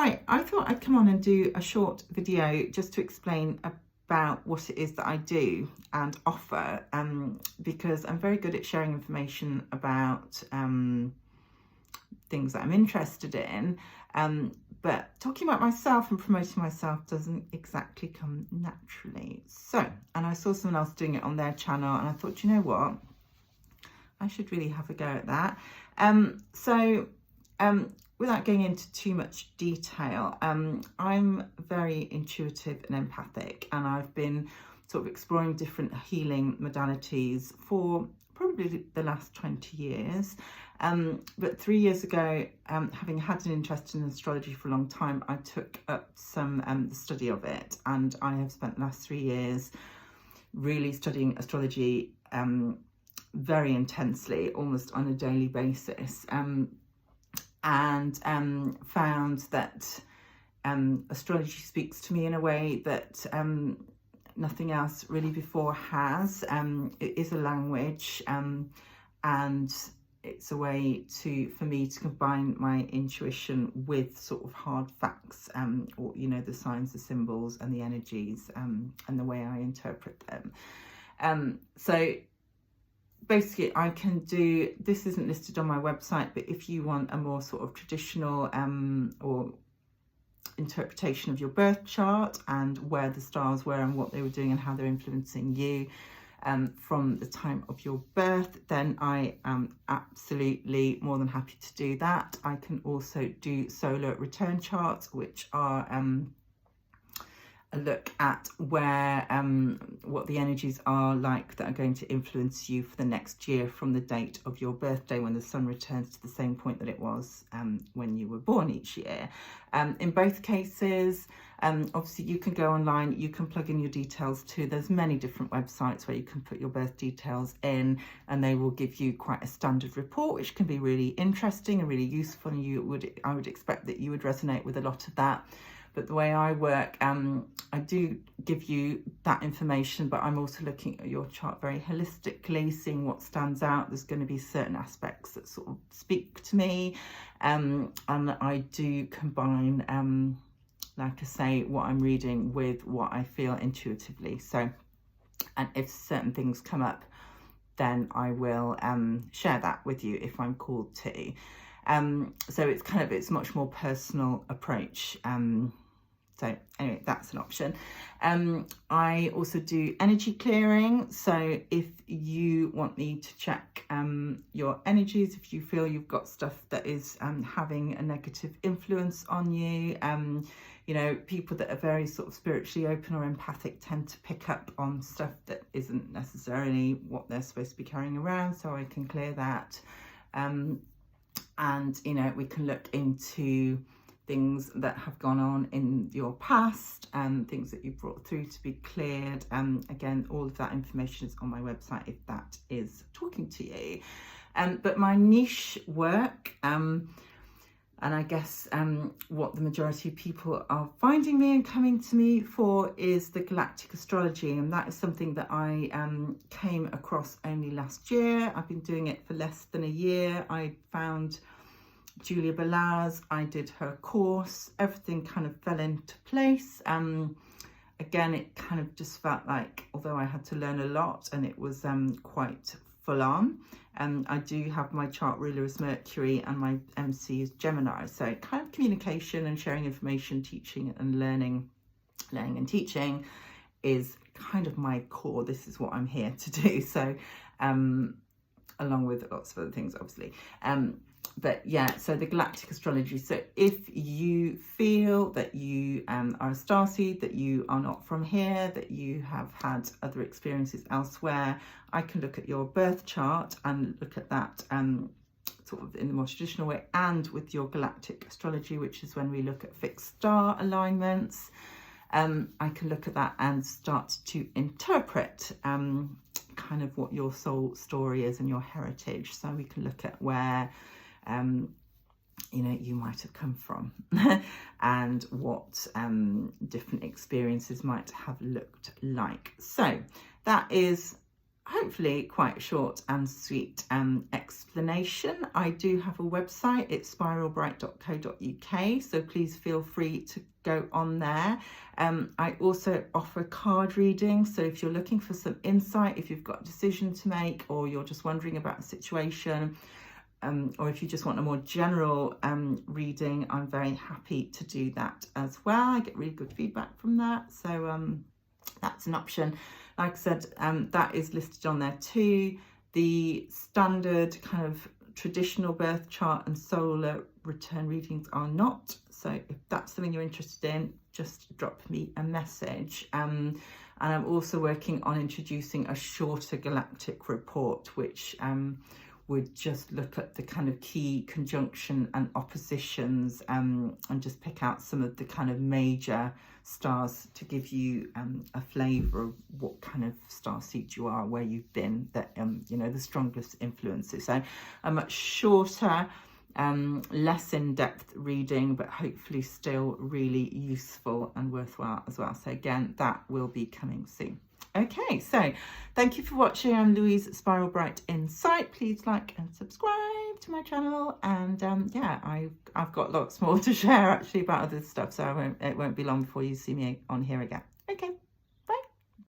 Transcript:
Hi, I thought I'd come on and do a short video just to explain about what it is that I do and offer, because I'm very good at sharing information about things that I'm interested in, but talking about myself and promoting myself doesn't exactly come naturally. So, and I saw someone else doing it on their channel and I thought, you know what, I should really have a go at that. Without going into too much detail, I'm very intuitive and empathic, and I've been sort of exploring different healing modalities for probably the last 20 years. But 3 years ago, having had an interest in astrology for a long time, I took up some the study of it, and I have spent the last 3 years really studying astrology very intensely, almost on a daily basis. And found that astrology speaks to me in a way that nothing else really before has. It is a language, and it's a way for me to combine my intuition with sort of hard facts, or the signs, the symbols, and the energies, and the way I interpret them. So basically, I can do, this isn't listed on my website, but if you want a more sort of traditional or interpretation of your birth chart and where the stars were and what they were doing and how they're influencing you from the time of your birth, then I am absolutely more than happy to do that. I can also do solar return charts, which are a look at where what the energies are like that are going to influence you for the next year from the date of your birthday, when the sun returns to the same point that it was when you were born each year. In both cases, obviously you can go online, you can plug in your details too. There's many different websites where you can put your birth details in, and they will give you quite a standard report, which can be really interesting and really useful, and I would expect that you would resonate with a lot of that. But the way I work, I do give you that information, but I'm also looking at your chart very holistically, seeing what stands out. There's going to be certain aspects that sort of speak to me, and I do combine, like I say, what I'm reading with what I feel intuitively. So, and if certain things come up, then I will share that with you if I'm called to. So it's much more personal approach. So anyway, that's an option. I also do energy clearing. So if you want me to check your energies, if you feel you've got stuff that is having a negative influence on you, people that are very sort of spiritually open or empathic tend to pick up on stuff that isn't necessarily what they're supposed to be carrying around. So I can clear that. And, we can look into things that have gone on in your past and things that you brought through to be cleared. Again, all of that information is on my website if that is talking to you. But my niche work, and I guess what the majority of people are finding me and coming to me for, is the galactic astrology. And that is something that I came across only last year. I've been doing it for less than a year. I found Julia Balaz, I did her course, everything kind of fell into place. Again, it kind of just felt like, although I had to learn a lot and it was quite full on, I do have my chart ruler as Mercury and my MC is Gemini. So kind of communication and sharing information, teaching and learning and teaching is kind of my core. This is what I'm here to do. So along with lots of other things, obviously. But yeah, so the galactic astrology. So if you feel that you are a starseed, that you are not from here, that you have had other experiences elsewhere, I can look at your birth chart and look at that sort of in the more traditional way, and with your galactic astrology, which is when we look at fixed star alignments. I can look at that and start to interpret kind of what your soul story is and your heritage. So we can look at where you might have come from and what different experiences might have looked like. So that is hopefully quite short and sweet explanation. I do have a website, it's spiralbright.co.uk, so please feel free to go on there. I also offer card reading, so if you're looking for some insight, if you've got a decision to make, or you're just wondering about a situation, or if you just want a more general reading, I'm very happy to do that as well. I get really good feedback from that, so that's an option. Like I said, that is listed on there too. The standard kind of traditional birth chart and solar return readings are not. So if that's something you're interested in, just drop me a message. And I'm also working on introducing a shorter galactic report, which would just look at the kind of key conjunction and oppositions, and just pick out some of the kind of major stars to give you a flavour of what kind of star seed you are, where you've been, that you know, the strongest influences. So a much shorter, less in-depth reading, but hopefully still really useful and worthwhile as well. So again, that will be coming soon. Okay, so thank you for watching. I'm Louise, Spiral Bright Insight. Please like and subscribe to my channel, and yeah, I've got lots more to share actually about other stuff, so it won't be long before you see me on here again.